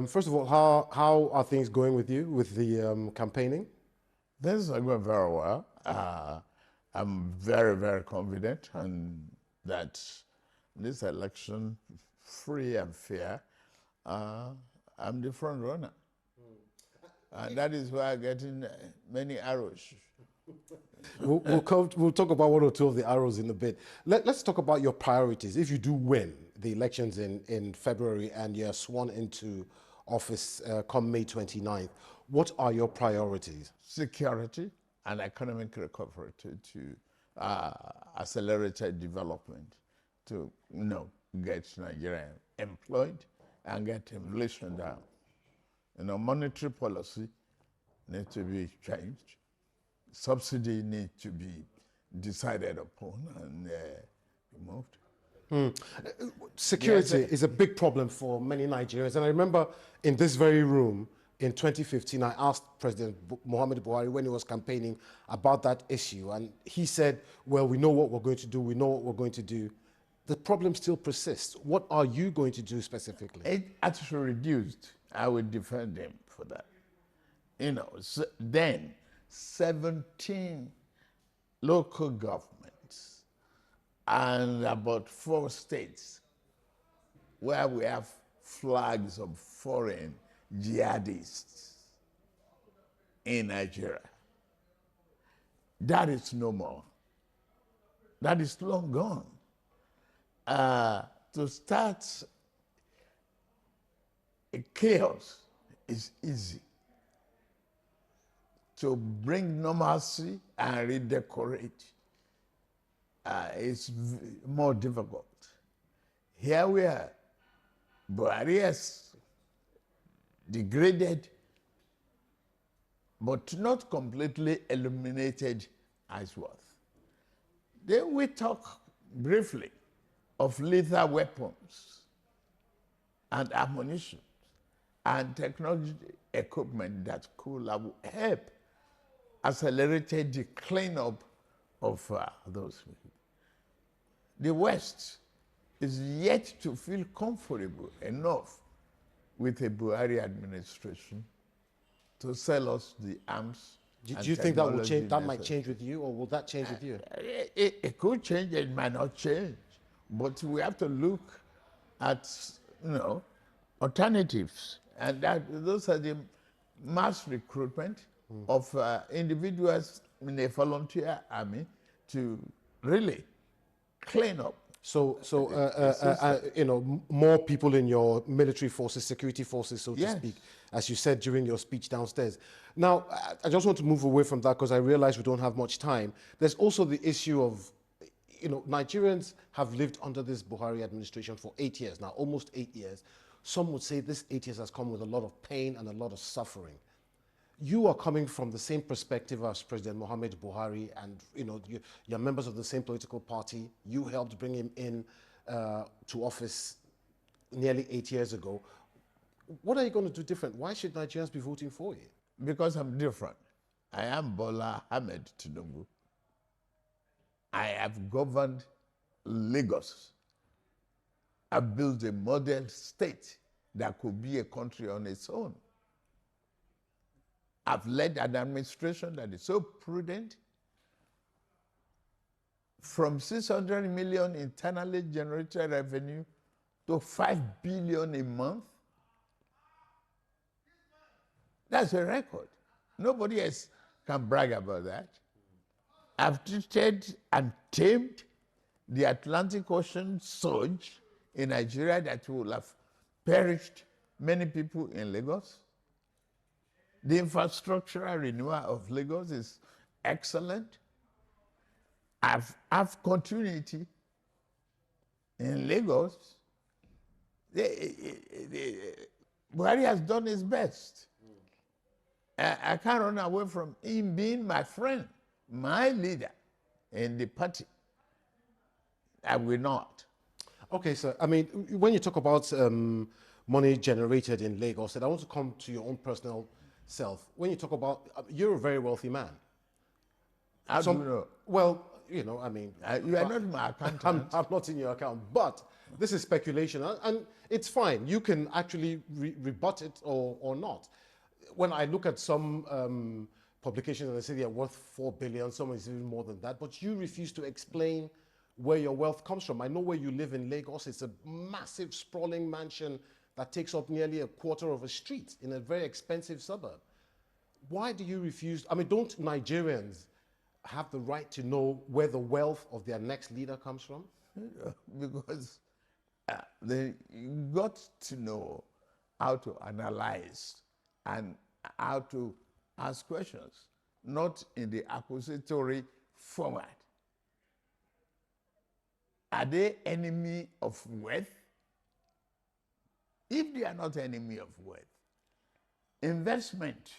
First of all, how are things going with you with the campaigning? Things are going very well. I'm very, very confident and that this election, free and fair, I'm the front runner. And that is why I'm getting many arrows. We'll talk about one or two of the arrows in a bit. Let's talk about your priorities. If you do win the elections in February and you're sworn into office come May 29th, what are your priorities? Security and economic recovery to accelerated development to get Nigeria employed and get inflation down. Monetary policy needs to be changed. Subsidy needs to be decided upon and removed. Security is a big problem for many Nigerians. And I remember in this very room in 2015, I asked President Muhammad Buhari when he was campaigning about that issue. And he said, well, we know what we're going to do. We know what we're going to do. The problem still persists. What are you going to do specifically? It actually reduced. I would defend him for that. Then 17 local governments and about 4 states where we have flags of foreign jihadists in Nigeria. That is no more. That is long gone. To start a chaos is easy. To bring normalcy and redecorate is more difficult. Here we are. Buhari has degraded, but not completely eliminated Iceworth. Then we talk briefly of lethal weapons and ammunition and technology equipment that could help accelerate the cleanup of those. The West is yet to feel comfortable enough with the Buhari administration to sell us the arms. Do you think that will change? That might change with you, or will that change with you? It could change. It might not change, but we have to look at alternatives, and those are the mass recruitment of individuals in a volunteer army to really clean up. So more people in your military forces, security forces, so to speak, as you said during your speech downstairs. Now, I just want to move away from that because I realize we don't have much time. There's also the issue of, Nigerians have lived under this Buhari administration for 8 years now, almost 8 years. Some would say this 8 years has come with a lot of pain and a lot of suffering. You are coming from the same perspective as President Muhammad Buhari, and you're members of the same political party. You helped bring him in to office nearly 8 years ago. What are you going to do different? Why should Nigerians be voting for you? Because I'm different. I am Bola Ahmed Tinubu. I have governed Lagos. I've built a model state that could be a country on its own. I've led an administration that is so prudent. From 600 million internally generated revenue to 5 billion a month. That's a record. Nobody else can brag about that. I've treated and tamed the Atlantic Ocean surge in Nigeria that will have perished many people in Lagos. The infrastructural renewal of Lagos is excellent. I've continuity in Lagos. Buhari has done his best. I can't run away from him being my friend, my leader in the party. I will not. Okay, sir. I mean, when you talk about money generated in Lagos, and I want to come to your own personal self. When you talk about, you're a very wealthy man. How do you know? Well, you know, I mean... you are not my accountant. I'm not in your account, but this is speculation, and it's fine. You can actually rebut it or not. When I look at some publications and they say they're worth 4 billion, some is even more than that, but you refuse to explain where your wealth comes from. I know where you live in Lagos. It's a massive, sprawling mansion that takes up nearly a quarter of a street in a very expensive suburb. Why do you refuse? I mean, don't Nigerians have the right to know where the wealth of their next leader comes from? Because they got to know how to analyze and how to ask questions, not in the accusatory format. Are they enemy of wealth? If they are not enemy of wealth, investment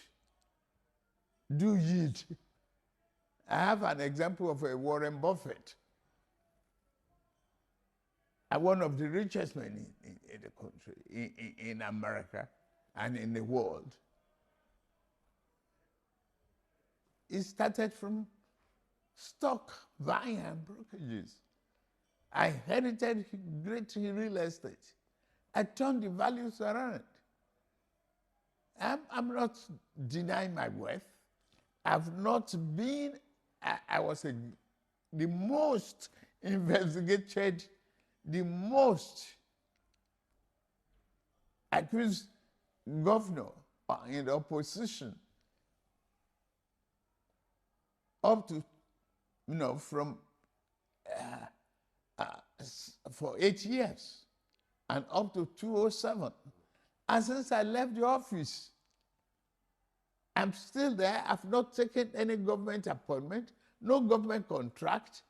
do yield. I have an example of a Warren Buffett, one of the richest men in the country, in America and in the world. He started from stock buying and brokerages. I inherited great real estate. I turned the values around. I'm not denying my wealth. I've not been, I was the most investigated, the most accused governor in the opposition up to, from for 8 years and up to 2007. And since I left the office, I'm still there. I've not taken any government appointment, no government contract.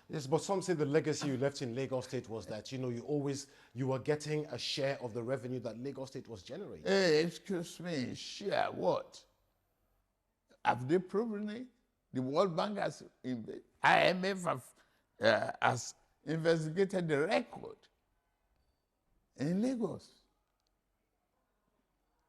Yes, but some say the legacy you left in Lagos State was that, you were getting a share of the revenue that Lagos State was generating. Hey, excuse me, share what? Have they proven it? The World Bank has, IMF has investigated the record in Lagos.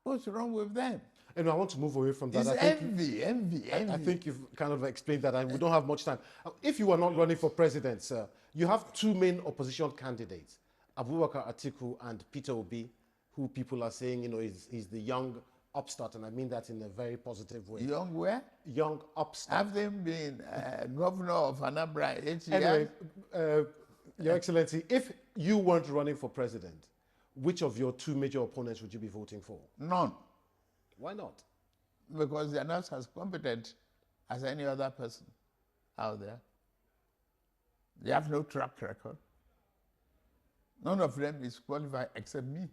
What's wrong with them? And I want to move away from that. It's envy. I think you've kind of explained that, and we don't have much time. If you were not running for president, sir, you have two main opposition candidates, Abubakar Atiku and Peter Obi, who people are saying, he's the young upstart, and I mean that in a very positive way. Young where? Young upstart. Have they been governor of Anambra 8 years? Anyway, Your Excellency, if you weren't running for president, which of your two major opponents would you be voting for? None. Why not? Because they are not as competent as any other person out there. They have no track record. None of them is qualified except me.